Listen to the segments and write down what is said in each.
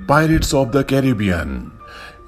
Pirates of the Caribbean.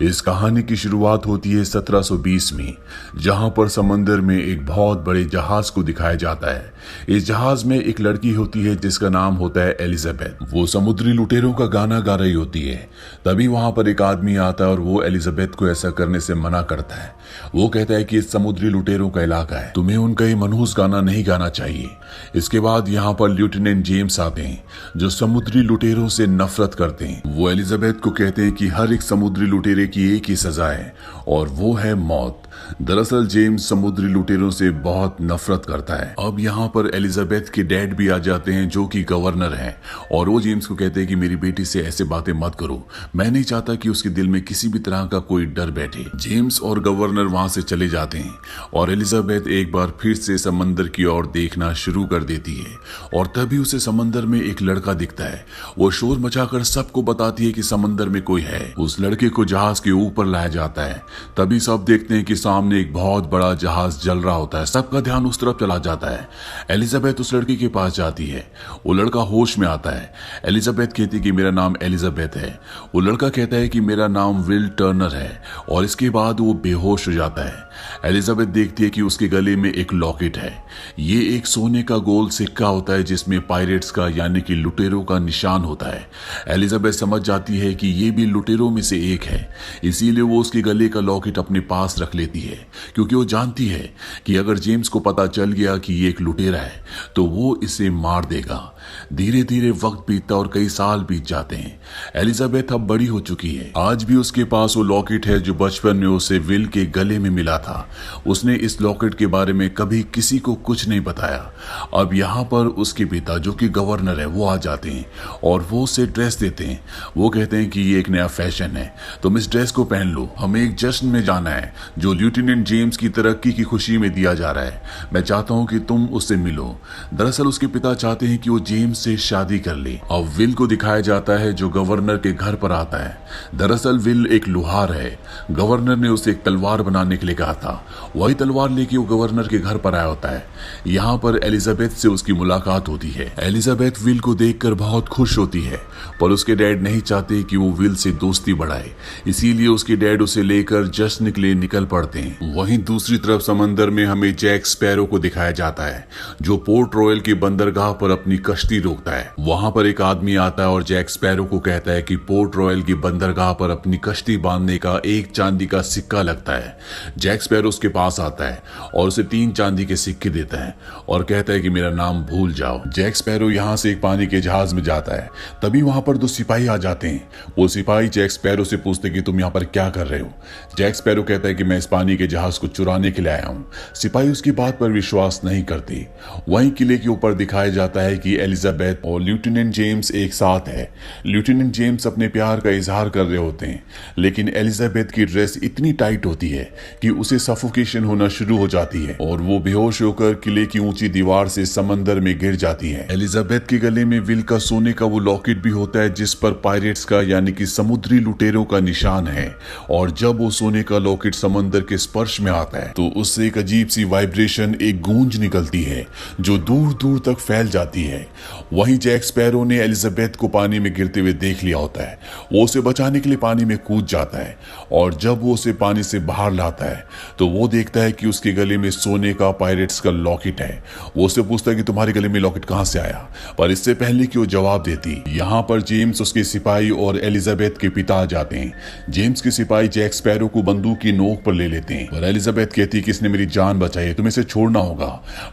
इस कहानी की शुरुआत होती है 1720 में, जहां पर समंदर में एक बहुत बड़े जहाज को दिखाया जाता है। इस जहाज में एक लड़की होती है जिसका नाम होता है एलिजाबेथ। वो समुद्री लुटेरों का गाना गा रही होती है। तभी वहां पर एक आदमी आता है और वो एलिजाबेथ को ऐसा करने से मना करता है। वो कहता है कि इस समुद्री लुटेरों का इलाका है, तुम्हें उनका ये मनहूस गाना नहीं गाना चाहिए। इसके बाद यहाँ पर लेफ्टिनेंट जेम्स आते हैं जो समुद्री लुटेरों से नफरत करते हैं। वो एलिजाबेथ को कहते हैं कि हर एक समुद्री लुटेरे की एक ही सजा है और वो है मौत। दरअसल जेम्स समुद्री लुटेरों से बहुत नफरत करता है। अब यहाँ पर एलिजाबेथ के डैड भी आ जाते हैं जो कि गवर्नर हैं और वो जेम्स को कहते हैं कि मेरी बेटी से ऐसे बातें मत करो, मैं नहीं चाहता कि उसके दिल में किसी भी तरह का कोई डर बैठे। जेम्स और गवर्नर वहां से चले जाते हैं और एलिजाबेथ एक बार फिर से समंदर की ओर देखना शुरू कर देती है और तभी उसे समंदर में एक लड़का दिखता है। वो शोर मचाकर सबको बताती है कि समंदर में कोई है। उस लड़के को जहाज के ऊपर लाया जाता है। तभी सब देखते हैं कि सामने एक बहुत बड़ा जहाज जल रहा होता है। सबका ध्यान उस तरफ चला जाता है। एलिजाबेथ उस लड़के के पास जाती है। वो लड़का होश में आता है। एलिजाबेथ कहती है कि मेरा नाम एलिजाबेथ है। वो लड़का कहता है कि मेरा नाम विल टर्नर है और इसके बाद वो बेहोश हो जाता है। एलिजाबेथ देखती है कि उसके गले में एक लॉकेट है। ये एक सोने का गोल सिक्का होता है जिसमें पायरेट्स का यानी कि लुटेरों का निशान होता है। एलिजाबेथ समझ जाती है कि ये भी लुटेरों में से एक है, इसीलिए वो उसके गले का लॉकेट अपने पास रख लेती है क्योंकि वो जानती है कि अगर जेम्स को पता चल गया कि ये एक लुटेरा है तो वो इसे मार देगा। धीरे धीरे वक्त बीतता और कई साल बीत जाते हैं। एलिजाबेथ अब बड़ी हो चुकी है। आज भी उसके पास वो लॉकेट है जो बचपन में उसे विल के गले में मिला था। उसने इस लॉकेट के बारे में कभी किसी को कुछ नहीं बताया। अब यहाँ पर उसके पिता जो कि गवर्नर है वो आ जाते हैं और वो उसे ड्रेस देते हैं। वो कहते हैं कि ये एक नया फैशन है, तुम इस ड्रेस को पहन लो, हमें एक जश्न में जाना है जो लेफ्टिनेंट जेम्स की तरक्की की खुशी में दिया जा रहा है। मैं चाहता हूँ कि तुम उससे मिलो। दरअसल उसके पिता चाहते हैं कि वो जेम्स से शादी कर ले। अब विल को दिखाया जाता है जो गवर्नर के घर पर आता है। दरअसल विल एक लुहार है। गवर्नर ने उसे एक तलवार बनाने के लिए कहा था। वही तलवार लेके वो गवर्नर के घर पर आया होता है। यहाँ पर एलिजाबेथ से उसकी मुलाकात होती है। एलिजाबेथ विल को देखकर बहुत खुश होती है पर उसके डैड नहीं चाहते कि वो विल से दोस्ती बढ़ाए, इसीलिए उसके डैड उसे लेकर जश्न के लिए निकल पड़ते हैं। वहीं दूसरी तरफ समंदर में हमें जैक स्पैरो को दिखाया जाता है जो पोर्ट रॉयल की बंदरगाह पर अपनी कश्ती रोकता है। वहां पर एक आदमी आता है और जैक स्पैरो को कहता है कि पोर्ट रॉयल की बंदरगाह पर अपनी कश्ती बांधने का एक चांदी का सिक्का लगता है। जैक स्पैरो उसके पास आता है और उसे 3 चांदी के सिक्के देता है और कहता है कि मेरा नाम भूल जाओ। जैक स्पैरो यहाँ से एक पानी के जहाज में जाता है। तभी वहां पर 2 सिपाही आ जाते हैं। वो सिपाही जैक स्पैरो से पूछते कि तुम यहाँ पर क्या कर रहे हो। जैक स्पैरो कहता है कि मैं इस पानी के जहाज को चुराने के लिए आया हूँ। सिपाही उसकी बात पर विश्वास नहीं करते। वहीं किले के ऊपर दिखाया जाता है कि एलिजाबेथ और लेफ्टिनेंट जेम्स एक साथ है। लेफ्टिनेंट जेम्स अपने प्यार का इजहार कर रहे होते हैं लेकिन एलिजाबेथ की ड्रेस इतनी टाइट होती है कि उसे सफोकेशन होना शुरू हो जाती है और वो बेहोश होकर किले की ऊंची दीवार से समंदर में गिर जाती है। एलिजाबेथ के गले में विल का सोने का वो लॉकेट भी होता है जिस पर पायरेट्स का यानी कि समुद्री लुटेरों का निशान है और जब वो सोने का लॉकेट समंदर के स्पर्श में आता है तो उससे एक अजीब सी वाइब्रेशन, एक गूंज निकलती है जो दूर दूर तक फैल जाती है। वहीं जैक स्पैरो ने एलिजाबेथ को पानी में गिरते हुए देख लिया होता है। वो उसे बचाने के लिए पानी में कूद जाता है और जब वो उसे पानी से बाहर लाता है तो वो देखता है कि उसके गले में सोने का पायरेट्स का लॉकेट है। वो उससे पूछता है कि तुम्हारे गले में लॉकेट कहां से आया, पर इससे पहले कि वो जवाब देती यहाँ पर जेम्स, उसके सिपाही और एलिजाबेथ के पिता आ जाते हैं। जेम्स के सिपाही जैक स्पैरो को बंदूक की नोक पर ले लेते हैं और एलिजाबेथ कहती है कि इसने मेरी जान बचाई है, तुम्हें इसे छोड़ना होगा।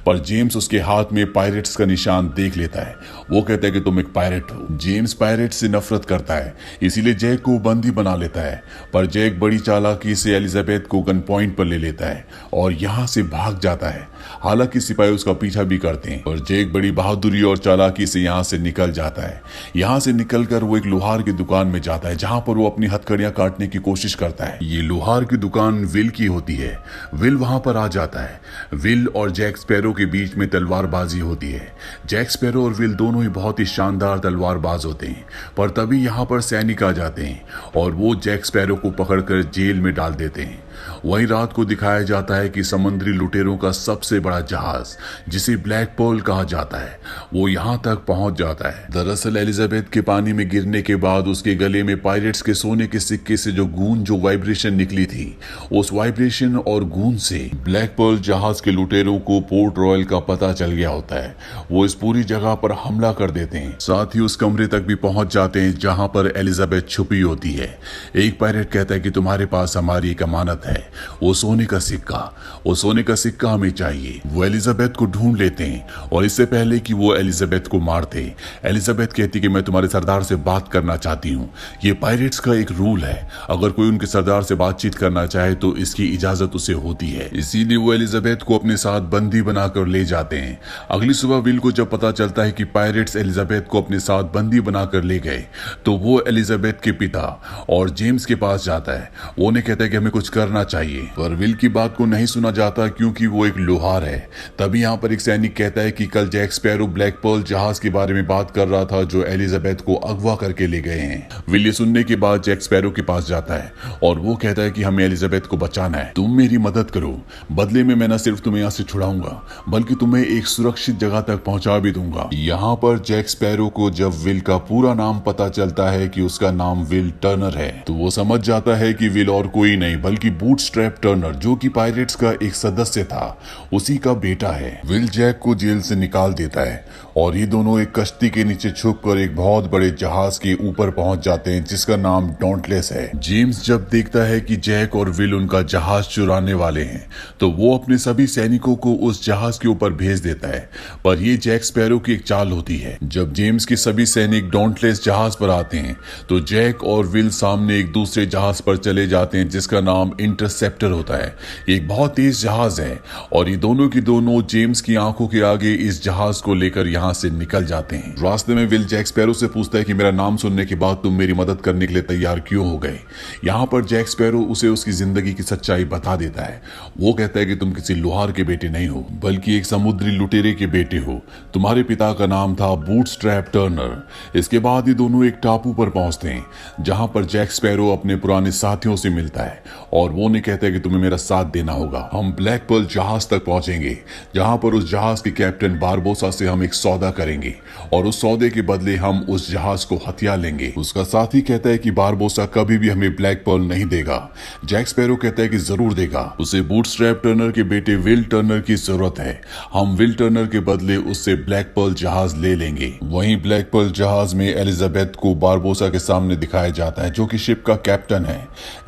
पर जेम्स उसके हाथ में पायरेट्स का निशान देख लेता है। वो कहता है कि तुम एक पायरेट हो। जेम्स पायरेट से नफरत करता है इसीलिए जैक को बंदी बना लेता है पर जैक बड़ी चालाकी से एलिजाबेथ को गन पॉइंट पर ले लेता है और यहाँ से भाग जाता है। हालांकि सिपाही उसका पीछा भी करते हैं और जैक बड़ी बहादुरी और चालाकी से यहाँ से निकल जाता है। यहाँ से निकलकर वो एक लोहार की दुकान में जाता है जहाँ पर वो अपनी हथकड़ियां काटने की कोशिश करता है। ये लोहार की दुकान विल की होती है। विल वहां पर आ जाता है। विल और जैक स्पैरो के बीच में तलवारबाजी होती है। जैक स्पैरो और विल दोनों ही बहुत ही शानदार तलवारबाज होते हैं पर तभी यहाँ पर सैनिक आ जाते हैं और वो जैक स्पैरो को पकड़कर जेल में डाल देते हैं। वहीं रात को दिखाया जाता है कि समुद्री लुटेरों का सबसे बड़ा जहाज, जिसे ब्लैक पर्ल कहा जाता है, वो यहाँ तक पहुंच जाता है। दरअसल एलिजाबेथ के पानी में गिरने के बाद उसके गले में पायरेट्स के सोने के सिक्के से जो वाइब्रेशन निकली थी, उस वाइब्रेशन और गूंज से ब्लैक पर्ल जहाज के लुटेरों को पोर्ट रॉयल का पता चल गया होता है। वो इस पूरी जगह पर हमला कर देते हैं, साथ ही उस कमरे तक भी पहुंच जाते हैं जहां पर एलिजाबेथ छुपी होती है। एक पायरेट कहता है कि तुम्हारे पास हमारी एक अमानत है, वो सोने का सिक्का हमें चाहिए। वो एलिजाबेथ को ढूंढ लेते हैं और इससे पहले कि वो एलिजाबेथ को मारते, एलिजाबेथ कहती कि मैं तुम्हारे सरदार से बात करना चाहती हूँ। ये पायरेट्स का एक रूल है, अगर कोई उनके सरदार से बातचीत करना चाहे तो इसकी इजाजत उसे होती है। इसीलिए वो एलिजाबेथ को अपने साथ बंदी बनाकर ले जाते हैं। अगली सुबह विल को जब पता चलता है कि पायरेट्स एलिजाबेथ को अपने साथ बंदी बनाकर ले गए, तो वो एलिजाबेथ के पिता और जेम्स के पास जाता है। वो उन्हें कहता है कि हमें कुछ करना चाहिए, पर विल की बात को नहीं सुना जाता क्योंकि वो एक लोहार है। तभी यहाँ पर एक सैनिक कहता है कि कल जैक स्पैरो ब्लैक पर्ल जहाज के बारे में बात कर रहा था जो एलिजाबेथ को अगवा करके ले गए हैं। विल ये सुनने के बाद जैक स्पैरो के पास जाता है और वो कहता है कि हमें एलिजाबेथ को बचाना है, तुम मेरी मदद करो। बदले में मैं न सिर्फ तुम्हें यहाँ से छुड़ाऊंगा बल्कि तुम्हें एक सुरक्षित जगह तक पहुंचा भी दूंगा। यहाँ पर जैक स्पैरो को जब विल का पूरा नाम पता चलता है कि उसका नाम विल टर्नर है, तो वो समझ जाता है कि विल और कोई नहीं बल्कि बूटस्ट्रैप टर्नर, जो कि पायरेट्स का एक सदस्य था, उसी का बेटा है। विल जैक को जेल से निकाल देता है और ये दोनों एक कश्ती के नीचे छुपकर एक बहुत बड़े जहाज के ऊपर पहुंच जाते हैं जिसका नाम डॉन्टलेस है। जेम्स जब देखता है कि जैक और विल उनका जहाज चुराने वाले हैं, तो वो अपने सभी सैनिकों को उस जहाज के ऊपर भेज देता है, पर ये जैक स्पैरो की एक चाल होती है। जब जेम्स के सभी सैनिक डॉन्टलेस जहाज पर आते हैं, तो जैक और विल सामने एक दूसरे जहाज पर चले जाते हैं जिसका नाम इंटरसेप्टर होता है। एक बहुत तेज जहाज है और ये दोनों की दोनों जेम्स की आंखों के आगे इस जहाज को लेकर यहाँ से निकल जाते हैं। रास्ते में विल जैक स्पैरो से पूछता है कि मेरा नाम सुनने के बाद तुम मेरी मदद करने के लिए तैयार क्यों हो गए। यहाँ पर जैक स्पैरो उसे उसकी जिंदगी की सच्चाई बता देता है। वो कहता है कि तुम किसी लोहार के बेटे नहीं हो बल्कि एक समुद्री लुटेरे के बेटे हो। तुम्हारे पिता का नाम था बूटस्ट्रैप टर्नर। इसके बाद ये दोनों एक टापू पर पहुंचते हैं जहां पर जैक स्पैरो अपने पुराने साथियों से मिलता है और वो उन्हें कहता है कि तुम्हें मेरा साथ देना होगा। हम ब्लैक पर्ल जहाज तक पहुंचेंगे जहां पर उस जहाज के कैप्टन बारबोसा से हम एक सौदा करेंगे और उस सौदे के बदले हम उस जहाज को हथियार लेंगे। उसका साथी कहता है कि बारबोसा कभी भी हमें ब्लैक पर्ल नहीं देगा। जैक स्पैरो कहता है कि जरूर देगा, उसे बूटस्ट्रैप टर्नर के बेटे विल टर्नर की जरूरत है। हम विल टर्नर के बदले उससे ब्लैक पर्ल जहाज ले लेंगे। वहीं ब्लैक पर्ल जहाज में एलिजाबेथ को बारबोसा के सामने दिखाया जाता है जो कि शिप का कैप्टन है।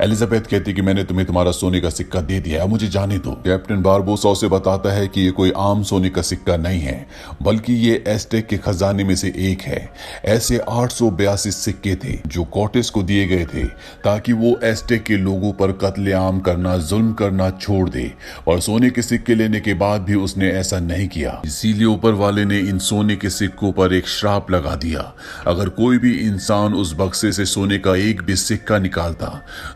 एलिजाबेथ कहती कि मैंने तुम्हें तुम्हारा सोने का सिक्का दे दिया, मुझे जाने दो। कैप्टन बारबोसा उसे बताता है कि ये कोई आम सोने का सिक्का नहीं है बल्कि ये एस्टेक के खजाने में से एक है। ऐसे 882 सिक्के थे जो कॉर्टेस को दिए गए थे ताकि वो एस्टेक के लोगों पर कत्लेआम करना, जुल्म करना छोड़ दे, और सोने के सिक्के लेने के बाद भी उसने ऐसा नहीं किया। इसीलिए ऊपर वाले ने इन सोने के सिक्कों पर एक श्राप लगा दिया। अगर कोई भी इंसान उस बक्से से सोने का एक भी सिक्का निकालता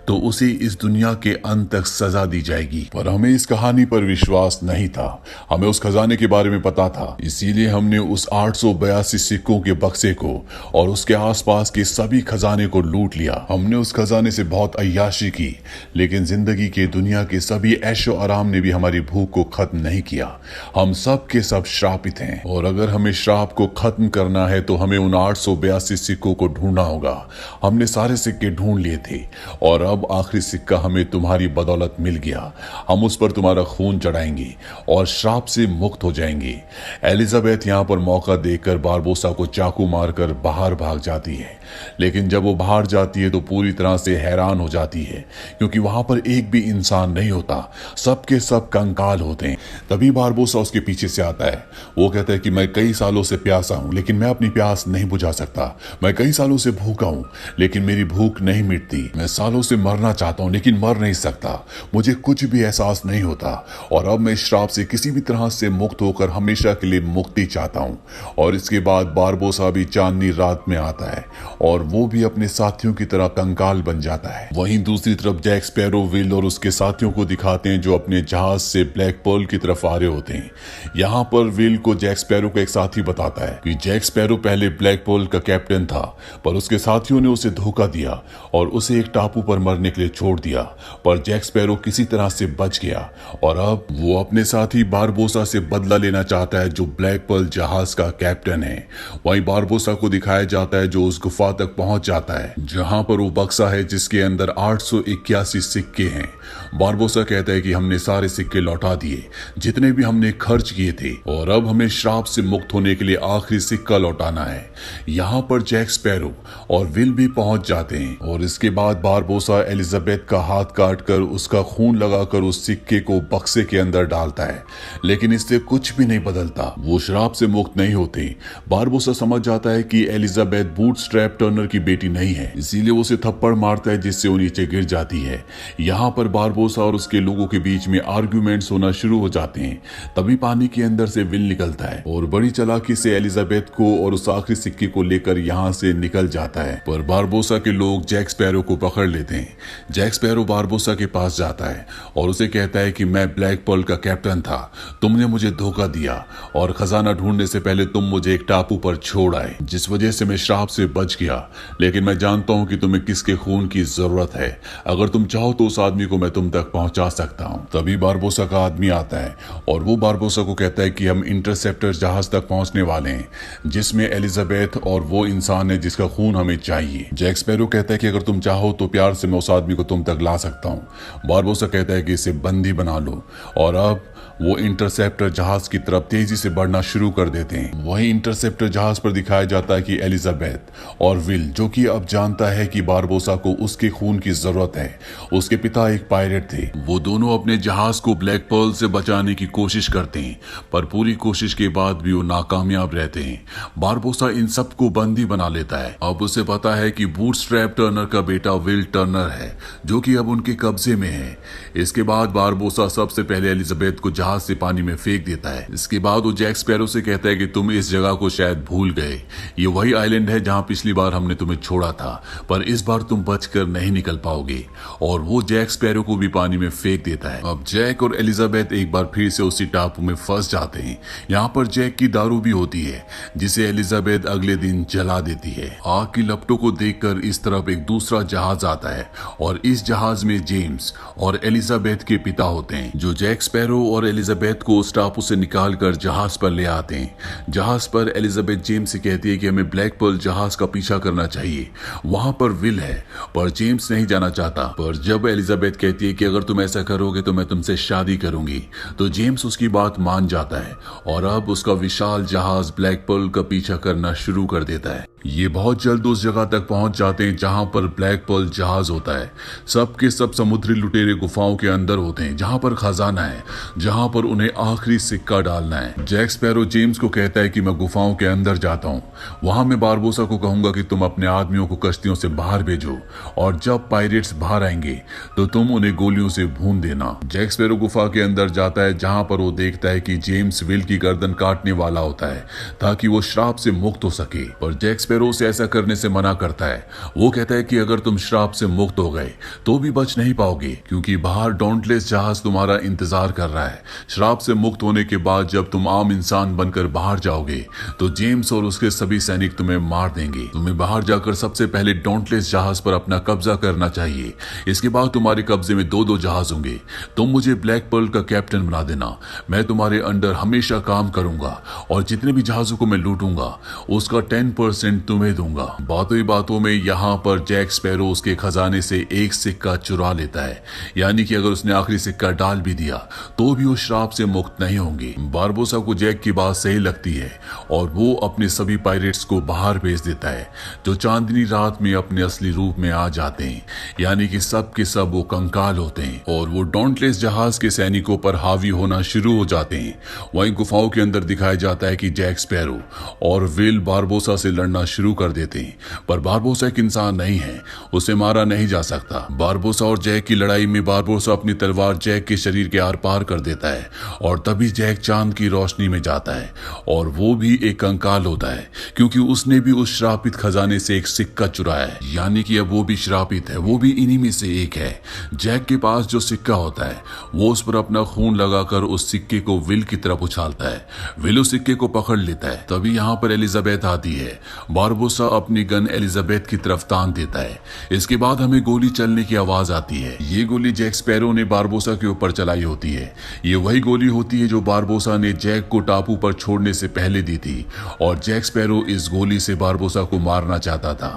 तो उसे इस दुनिया के अंत तक सजा दी जाएगी। पर हमें इस कहानी पर विश्वास नहीं था, हमें उस खजाने के बारे में पता था। इसीलिए हमने उस 882 सिक्कों के बक्से को और उसके आसपास के सभी खजाने को लूट लिया। हमने उस खजाने से बहुत अय्याशी की, लेकिन जिंदगी के दुनिया के सभी ऐशो आराम ने भी हमारी भूख को खत्म नहीं किया। हम सब के सब श्रापित हैं और अगर हमें श्राप को खत्म करना है तो हमें उन 882 सिक्कों को ढूंढना होगा। हमने सारे सिक्के ढूंढ लिए थे और अब आखिरी सिक्का हमें तुम्हारी बदौलत मिल गया। हम उस पर तुम्हारा खून चढ़ाएंगे और श्राप से मुक्त हो जाएंगे। एलिजाबेथ यहाँ पर मौका देखकर बारबोसा को चाकू मारकर बाहर भाग जाती है, लेकिन जब वो बाहर जाती है तो पूरी तरह से हैरान हो जाती है क्योंकि वहां पर एक भी इंसान नहीं होता, सबके सब कंकाल होते हैं। तभी बारबोसा उसके पीछे से आता है। वो कहता है कि मैं कई सालों से प्यासा हूं लेकिन मैं अपनी प्यास नहीं बुझा सकता। मैं कई सालों से भूखा हूं लेकिन मेरी भूख नहीं मिटती। मैं सालों से मरना चाहता हूं लेकिन मर नहीं सकता। मुझे कुछ भी एहसास नहीं होता और अब मैं इस श्राप से किसी भी तरह से मुक्त होकर हमेशा के लिए मुक्ति चाहता हूं। और इसके बाद बारबोसा भी चांदनी रात में आता है और वो भी अपने साथियों की तरह कंकाल बन जाता है। वहीं दूसरी तरफ जैक स्पैरो विल और उसके साथियों को दिखाते हैं जो अपने जहाज से ब्लैक पर्ल की तरफ आ रहे होते हैं। यहाँ पर विल को जैक स्पैरो का एक साथी बताता है कि जैक स्पैरो पहले ब्लैक पर्ल का कैप्टन था पर उसके साथियों ने उसे धोखा दिया और उसे एक टापू पर मरने के लिए छोड़ दिया। पर जैक स्पैरो किसी तरह से बच गया और अब वो अपने साथी बारबोसा से बदला लेना चाहता है जो ब्लैक पर्ल जहाज का कैप्टन है। वहीं बारबोसा को दिखाया जाता है जो उस गुफा तक पहुंच जाता है जहां पर वो बक्सा है जिसके अंदर 881 सिक्के हैं। बारबोसा कहता है कि हमने सारे सिक्के लौटा दिए जितने भी हमने खर्च किए थे और अब हमें श्राप से मुक्त होने के लिए आखिरी सिक्का लौटाना है। यहाँ पर जैक स्पैरो और विल भी पहुंच जाते हैं और इसके बाद बारबोसा एलिजाबेथ का हाथ काटकर उसका खून लगाकर उस सिक्के को बक्से के अंदर डालता है, लेकिन इससे कुछ भी नहीं बदलता। वो श्राप से मुक्त नहीं होते। बारबोसा समझ जाता है कि एलिजाबेथ बूटस्ट्रैप टर्नर की बेटी नहीं है, इसीलिए वो उसे थप्पड़ मारता है जिससे वो नीचे गिर जाती है। यहाँ पर बारबोसा और उसके लोगों के बीच में आर्ग्यूमेंट्स होना शुरू हो जाते हैं। तभी पानी के अंदर से विल निकलता है और बड़ी चालाकी से एलिजाबेथ को और उस आखिरी सिक्के को लेकर यहाँ से निकल जाता है, पर बारबोसा के लोग जैक स्पैरो को पकड़ लेते हैं। जैक स्पैरो बारबोसा के पास जाता है और उसे कहता है कि मैं ब्लैक पर्ल का कैप्टन था, तुमने मुझे धोखा दिया और खजाना ढूंढने से पहले तुम मुझे एक टापू पर छोड़ आए जिस वजह से मैं श्राप से बच गया, लेकिन मैं जानता हूं कि तुम्हें किसके खून की जरूरत है। अगर तुम चाहो तो उस आदमी को मैं तुम तक पहुंचा सकता हूं। तभी बारबोसा का आदमी आता है और वो बारबोसा को कहता है कि हम इंटरसेप्टर जहाज तक पहुंचने वाले हैं जिसमें एलिजाबेथ और वो इंसान है जिसका खून हमें चाहिए। जैक स्पैरो कहता है कि अगर तुम चाहो तो प्यार से मैं उस आदमी को तुम तक ला सकता हूं। बारबोसा कहता है कि इसे बंदी बना लो और अब वो इंटरसेप्टर जहाज की तरफ तेजी से बढ़ना शुरू कर देते हैं। वही इंटरसेप्टर जहाज पर दिखाया जाता है कि एलिजाबेथ और विल, जो कि अब जानता है कि बारबोसा को उसके खून की जरूरत है, उसके पिता एक पायरेट थे, वो दोनों अपने जहाज को ब्लैक पर्ल से बचाने की कोशिश करते हैं, पर पूरी कोशिश के बाद भी वो नाकामयाब रहते हैं। बारबोसा इन सबको बंदी बना लेता है। अब उसे पता है कि बूटस्ट्रैप टर्नर का बेटा विल टर्नर है जो कि अब उनके कब्जे में है। इसके बाद बारबोसा सबसे पहले एलिजाबेथ को जहाज से पानी में फेंक देता है। इसके बाद वो जैक स्पैरो से कहता है कि तुम इस जगह को शायद भूल गए, ये वही आइलैंड है जहां पिछली बार हमने तुम्हें छोड़ा था, पर इस बार तुम बचकर नहीं निकल पाओगे। और वो जैक स्पैरो को भी पानी में फेंक देता है। अब जैक और एलिजाबेथ एक बार फिर से उसी टापू में फंस जाते हैं। यहाँ पर जैक की दारू भी होती है जिसे एलिजाबेथ अगले दिन जला देती है। आग की लपटों को देखकर इस तरफ एक दूसरा जहाज आता है और इस जहाज में जेम्स और एलिजाबेथ के पिता होते हैं जो जैक स्पैरो और एलिजाबेथ को उस टापू से निकालकर जहाज पर ले आते हैं। जहाज पर एलिजाबेथ जेम्स से कहती है कि हमें ब्लैक पर्ल जहाज का पीछा करना चाहिए, वहां पर विल है, पर जेम्स नहीं जाना चाहता। पर जब एलिजाबेथ कहती है कि अगर तुम ऐसा करोगे तो मैं तुमसे शादी करूंगी, तो जेम्स उसकी बात मान जाता है और अब उसका विशाल जहाज ब्लैक पर्ल का पीछा करना शुरू कर देता है। ये बहुत जल्द उस जगह तक पहुंच जाते हैं जहां पर ब्लैक पर्ल जहाज होता है। सब के सब समुद्री लुटेरे गुफाओं के अंदर होते हैं जहां पर खजाना है, जहां पर उन्हें आखिरी सिक्का डालना है। जैक स्पैरो जेम्स को कहता है कि मैं गुफाओं के अंदर जाता हूं, वहां मैं बारबोसा को कहूंगा कि तुम अपने आदमियों को कश्तियों से बाहर भेजो और जब पायरेट्स बाहर आएंगे तो तुम उन्हें गोलियों से भून देना। जैक स्पैरो गुफा के अंदर जाता है जहां पर वो देखता है कि जेम्स विल की गर्दन काटने वाला होता है ताकि वो श्राप से मुक्त हो सके, पर जैक स्पैरो उसे ऐसा करने से मना करता है। वो कहता है कि अगर तुम श्राप से मुक्त हो गए तो भी बच नहीं पाओगे क्योंकि बाहर डॉन्टलेस जहाज तुम्हारा इंतजार कर रहा है। श्राप से मुक्त होने के बाद जब तुम आम इंसान बनकर बाहर जाओगे तो जेम्स और उसके सभी सैनिक तुम्हें मार देंगे। तुम्हें बाहर जाकर सबसे पहले डॉन्टलेस जहाज पर अपना कब्जा करना चाहिए। इसके बाद तुम्हारे कब्जे में 2-2 जहाज होंगे। तुम मुझे ब्लैक पर्ल का कैप्टन बना देना, मैं तुम्हारे अंडर हमेशा काम करूंगा और जितने भी जहाजों को मैं लूटूंगा उसका 10% तुम्हें दूंगा। बातों ही बातों में यहाँ पर जैक स्पैरो उसके खजाने से एक सिक्का चुरा लेता है, यानी कि अगर उसने आखिरी सिक्का डाल भी दिया तो भी वो श्राप से मुक्त नहीं होंगे। बारबोसा को जैक की बात सही लगती है और वो अपने सभी पायरेट्स को बाहर भेज देता है जो चांदनी रात में अपने असली रूप में आ जाते हैं, यानी कि सब के सब वो कंकाल होते हैं और वो डॉन्टलेस जहाज के सैनिकों पर हावी होना शुरू हो जाते हैं। वहीं गुफाओं के अंदर दिखाया जाता है कि जैक स्पैरो और विल बारबोसा से लड़ना शुरू कर देते हैं, पर बारबोसा एक इंसान नहीं है, उसे मारा नहीं जा सकता। बारबोसा और जैक की लड़ाई में बारबोसा अपनी तलवार जैक के शरीर के आर पार कर देता है और तभी जैक चांद की रोशनी में जाता है और वो भी एक कंकाल होता है क्योंकि उसने भी उस श्रापित खजाने से एक सिक्का चुराया है, यानी कि अब वो भी श्रापित है, वो भी इन्हीं में से एक है। जैक के पास जो सिक्का होता है वो उस पर अपना खून लगाकर उस सिक्के को विल की तरफ उछालता है। विल उस सिक्के को पकड़ लेता है। तभी यहाँ पर एलिजाबेथ आती है। बारबोसा अपनी गन एलिजाबेथ की तरफ तान देता है। इसके बाद हमें गोली चलने की आवाज आती है। ये गोली जैक स्पैरो ने बारबोसा के ऊपर चलाई होती है। ये वही गोली होती है जो बारबोसा ने जैक को टापू पर छोड़ने से पहले दी थी और जैक स्पैरो इस गोली से बारबोसा को मारना चाहता था।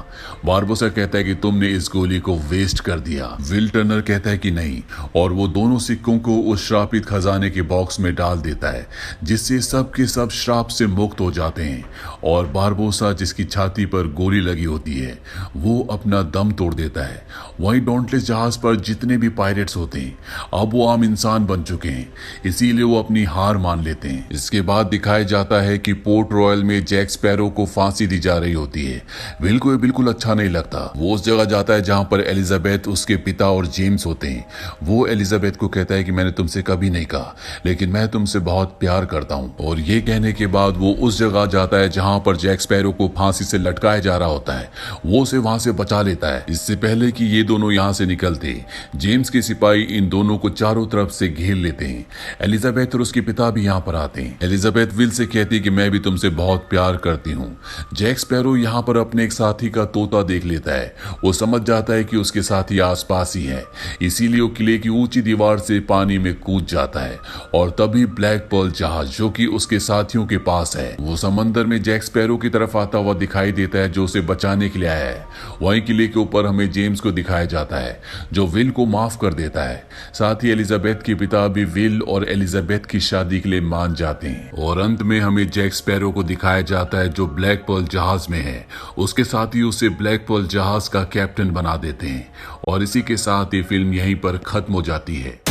बारबोसा कहता है कि तुमने इस गोली को वेस्ट कर दिया। विल टर्नर कहता है कि नहीं और वो दोनों सिक्कों को उस श्रापित खजाने के बॉक्स में डाल देता है, जिससे सब के सब श्राप से मुक्त हो जाते हैं। और बारबोसा जिसकी छाती पर गोली लगी होती है वो अपना दम तोड़ देता है। वहीं डॉन्टलेस जहाज पर जितने भी पायरेट्स होते हैं अब वो आम इंसान बन चुके हैं, इसीलिए वो अपनी हार मान लेते हैं। इसके बाद दिखाया जाता है कि पोर्ट रॉयल में जैक स्पैरो को फांसी दी जा रही होती है। विल को ये बिल्कुल अच्छा नहीं लगता। वो उस जगह जाता है जहां पर एलिजाबेथ, उसके पिता और जेम्स होते हैं। वो एलिजाबेथ को कहता है कि मैंने तुमसे कभी नहीं कहा, लेकिन मैं तुमसे बहुत प्यार करता हूं। और ये कहने के बाद वो उस जगह जाता है जहां पर जैक स्पैरो को फांसी से लटकाया जा रहा होता है। वो उसे वहां से बचा लेता है। इससे पहले कि ये दोनों यहां से निकलते, जेम्स के सिपाही इन दोनों को चारों तरफ से घेर लेते हैं। एलिजाबेथ और उसके पिता भी यहाँ पर आते हैं। एलिजाबेथ विल से कहती कि मैं भी तुमसे बहुत प्यार करती हूँ। जैक स्पैरो यहाँ पर अपने एक साथी का तोता देख लेता है। वो समझ जाता है कि उसके साथी आसपास ही है, इसीलिए वो किले की ऊंची दीवार से पानी में कूद जाता है। और तभी ब्लैक पर्ल जहाज जो कि उसके साथियों के पास है, वो समंदर में जैक स्पैरो की तरफ आता हुआ दिखाई देता है जो उसे बचाने के लिए आया है। वहीं किले के ऊपर हमें जेम्स को दिखाया जाता है जो विल को माफ कर देता है। साथ ही एलिजाबेथ के पिता भी विल और एलिजाबेथ की शादी के लिए मान जाते हैं। और अंत में हमें जैक स्पैरो को दिखाया जाता है जो ब्लैक पर्ल जहाज में है। उसके साथ ही उसे ब्लैक पर्ल जहाज का कैप्टन बना देते हैं। और इसी के साथ ये फिल्म यहीं पर खत्म हो जाती है।